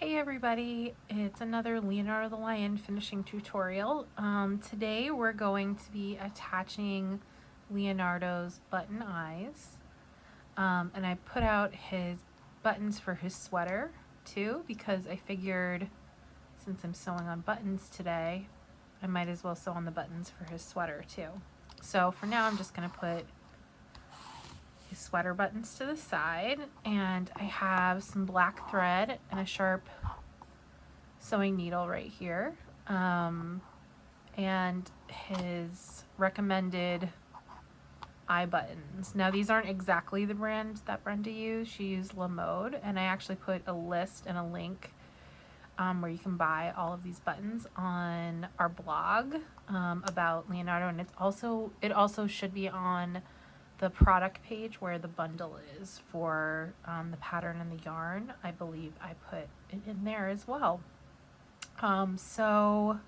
Hey everybody, it's another Leonardo the Lion finishing tutorial. Today we're going to be attaching Leonardo's button eyes. And I put out his buttons for his sweater too because I figured since I'm sewing on buttons today, I might as well sew on the buttons for his sweater too. So for now I'm just going to put his sweater buttons to the side, and I have some black thread and a sharp sewing needle right here, and his recommended eye buttons. Now these aren't exactly the brand that Brenda used. She used La Mode, and I actually put a list and a link where you can buy all of these buttons on our blog about Leonardo, and it also should be on the product page where the bundle is for the pattern and the yarn. I believe I put it in there as well. So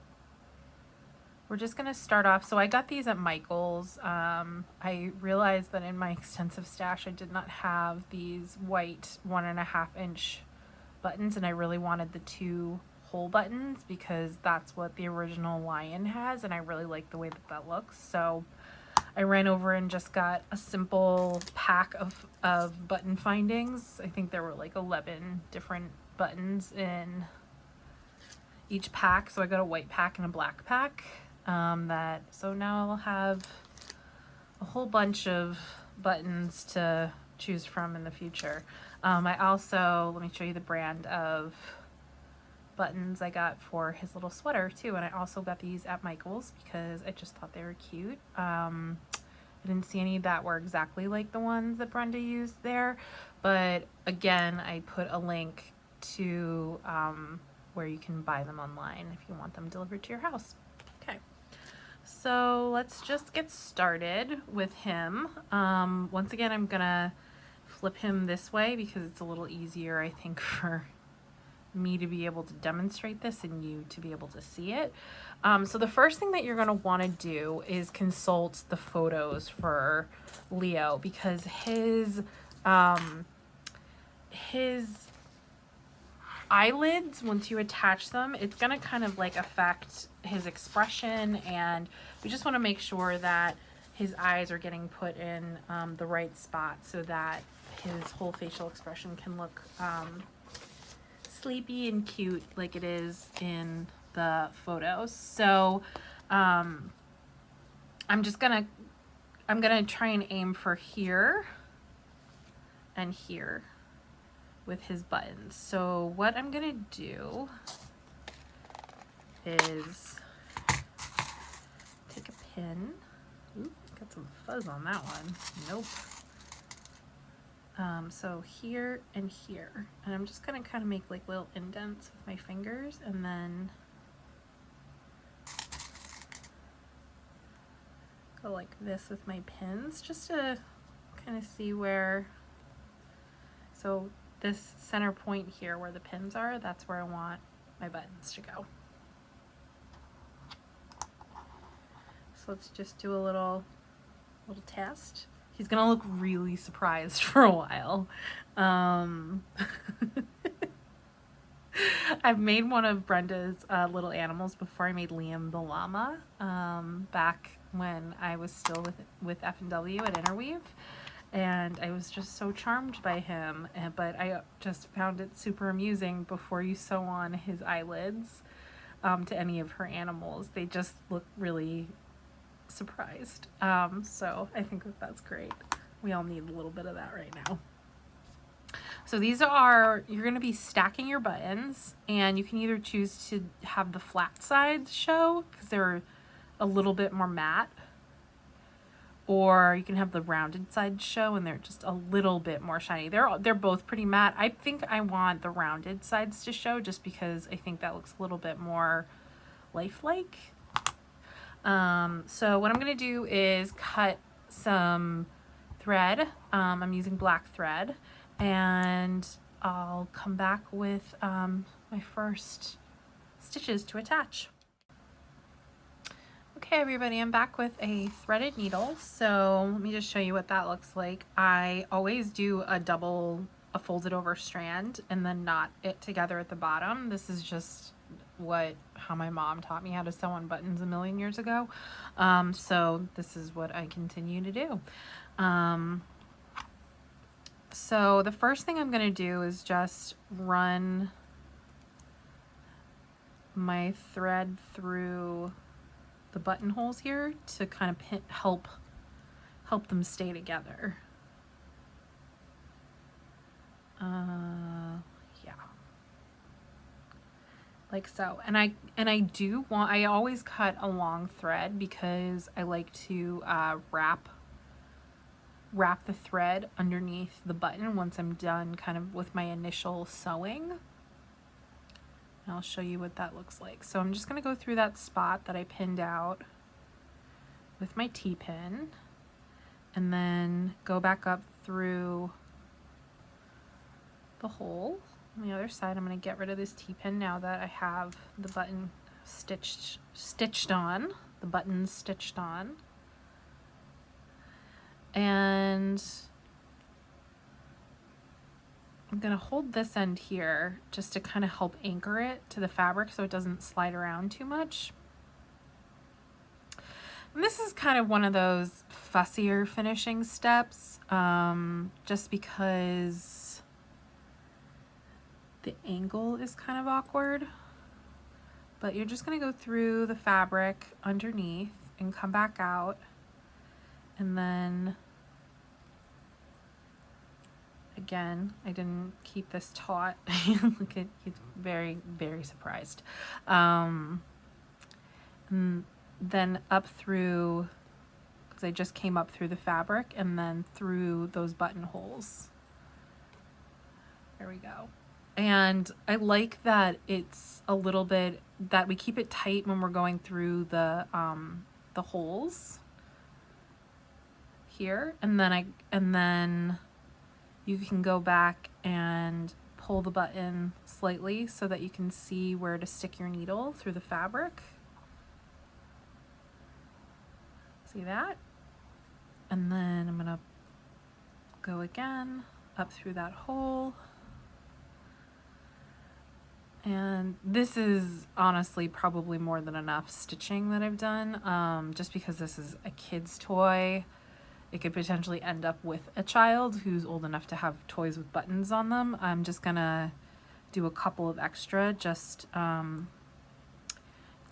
we're just gonna start off. So I got these at Michael's. I realized that in my extensive stash I did not have these white 1.5 inch buttons, and I really wanted the 2 hole buttons because that's what the original Lion has, and I really like the way that looks. So I ran over and just got a simple pack of button findings. I think there were like 11 different buttons in each pack. So I got a white pack and a black pack. So now I'll have a whole bunch of buttons to choose from in the future. I also, let me show you the brand of buttons I got for his little sweater too, and I also got these at Michael's because I just thought they were cute. I didn't see any that were exactly like the ones that Brenda used there, but again I put a link to where you can buy them online if you want them delivered to your house. Okay, so let's just get started with him. Once again I'm gonna flip him this way because it's a little easier, I think, for me to be able to demonstrate this and you to be able to see it. So the first thing that you're going to want to do is consult the photos for Leo, because his eyelids, once you attach them, it's going to kind of like affect his expression, and we just want to make sure that his eyes are getting put in the right spot so that his whole facial expression can look sleepy and cute like it is in the photos. So I'm gonna try and aim for here and here with his buttons. So what I'm gonna do is take a pin. Ooh, got some fuzz on that one. Nope. So here and here, and I'm just gonna kind of make like little indents with my fingers, and then go like this with my pins just to kind of see where. So this center point here where the pins are, that's where I want my buttons to go. So let's just do a little test. He's gonna look really surprised for a while. I've made one of Brenda's little animals before. I made Liam the llama back when I was still with F&W at Interweave, and I was just so charmed by him. But I just found it super amusing before you sew on his eyelids to any of her animals. They just look really surprised. So I think that's great. We all need a little bit of that right now. So these are, you're going to be stacking your buttons, and you can either choose to have the flat sides show because they're a little bit more matte, or you can have the rounded sides show and they're just a little bit more shiny. They're both pretty matte. I think I want the rounded sides to show just because I think that looks a little bit more lifelike. So what I'm going to do is cut some thread. I'm using black thread, and I'll come back with my first stitches to attach. Okay everybody, I'm back with a threaded needle. So let me just show you what that looks like. I always do a double a folded over strand and then knot it together at the bottom. This is just how my mom taught me how to sew on buttons a million years ago. So this is what I continue to do. So the first thing I'm going to do is just run my thread through the buttonholes here to kind of help them stay together. Yeah, like so. And I always cut a long thread because I like to wrap the thread underneath the button once I'm done kind of with my initial sewing. And I'll show you what that looks like. So I'm just going to go through that spot that I pinned out with my T-pin and then go back up through the hole. On the other side, I'm going to get rid of this T-pin now that I have the button stitched on, the buttons stitched on. And I'm going to hold this end here just to kind of help anchor it to the fabric so it doesn't slide around too much. And this is kind of one of those fussier finishing steps, just because the angle is kind of awkward. But you're just going to go through the fabric underneath and come back out, and then again, I didn't keep this taut. Look at, he's very, very surprised. And then up through, because I just came up through the fabric and then through those buttonholes. There we go. And I like that it's a little bit, that we keep it tight when we're going through the holes here, and then you can go back and pull the button slightly so that you can see where to stick your needle through the fabric. See that? And then I'm gonna go again up through that hole. And this is honestly probably more than enough stitching that I've done, just because this is a kid's toy. It could potentially end up with a child who's old enough to have toys with buttons on them. I'm just gonna do a couple of extra just to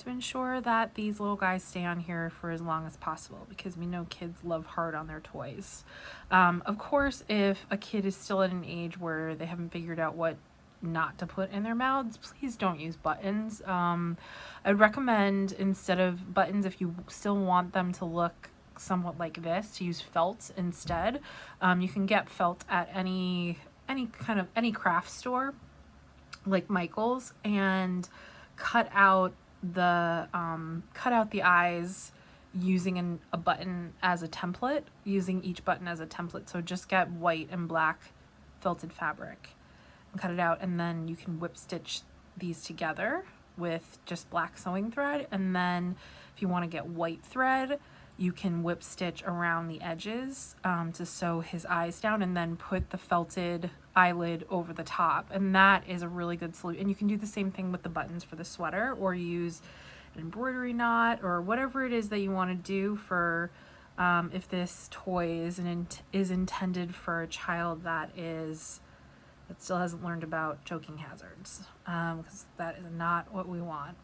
ensure that these little guys stay on here for as long as possible, because we know kids love hard on their toys. Of course, if a kid is still at an age where they haven't figured out what not to put in their mouths, please don't use buttons. I'd recommend, instead of buttons, if you still want them to look somewhat like this, to use felt instead. You can get felt at any craft store like Michael's, and cut out the eyes using a button as a template, using each button as a template. So just get white and black felted fabric and cut it out, and then you can whip stitch these together with just black sewing thread. And then if you want to get white thread, you can whip stitch around the edges to sew his eyes down, and then put the felted eyelid over the top. And that is a really good solution. And you can do the same thing with the buttons for the sweater, or use an embroidery knot, or whatever it is that you want to do for if this toy is intended for a child that still hasn't learned about choking hazards, because that is not what we want.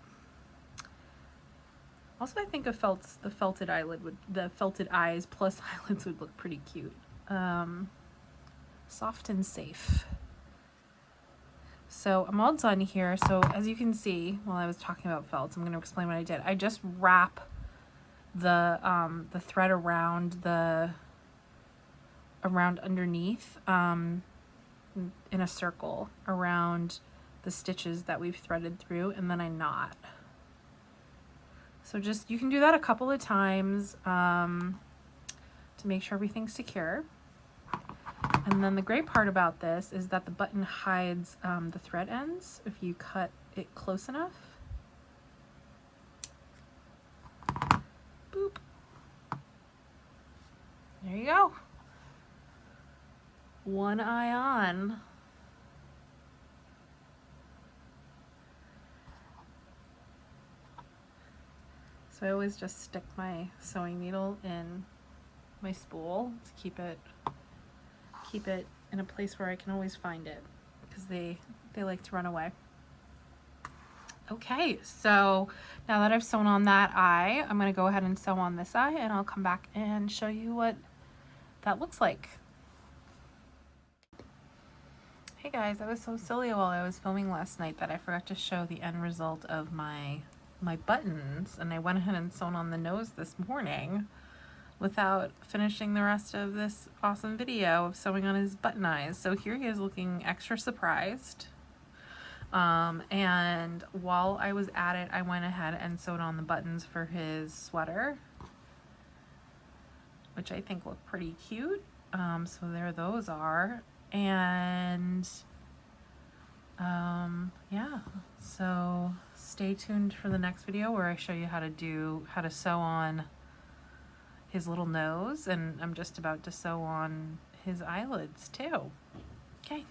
Also, I think the felted eyes plus eyelids would look pretty cute. Soft and safe. So I'm all done here. So as you can see, while I was talking about felts, I'm going to explain what I did. I just wrap the thread around underneath in a circle around the stitches that we've threaded through, and then I knot. So you can do that a couple of times to make sure everything's secure. And then the great part about this is that the button hides the thread ends if you cut it close enough. Boop. There you go. One eye on. So I always just stick my sewing needle in my spool to keep it in a place where I can always find it, because they like to run away. Okay, so now that I've sewn on that eye, I'm going to go ahead and sew on this eye, and I'll come back and show you what that looks like. Hey guys, I was so silly while I was filming last night that I forgot to show the end result of my buttons, and I went ahead and sewn on the nose this morning without finishing the rest of this awesome video of sewing on his button eyes. So here he is looking extra surprised. And while I was at it, I went ahead and sewed on the buttons for his sweater, which I think look pretty cute. So there those are. And yeah, so stay tuned for the next video where I show you how to sew on his little nose, and I'm just about to sew on his eyelids too. Okay.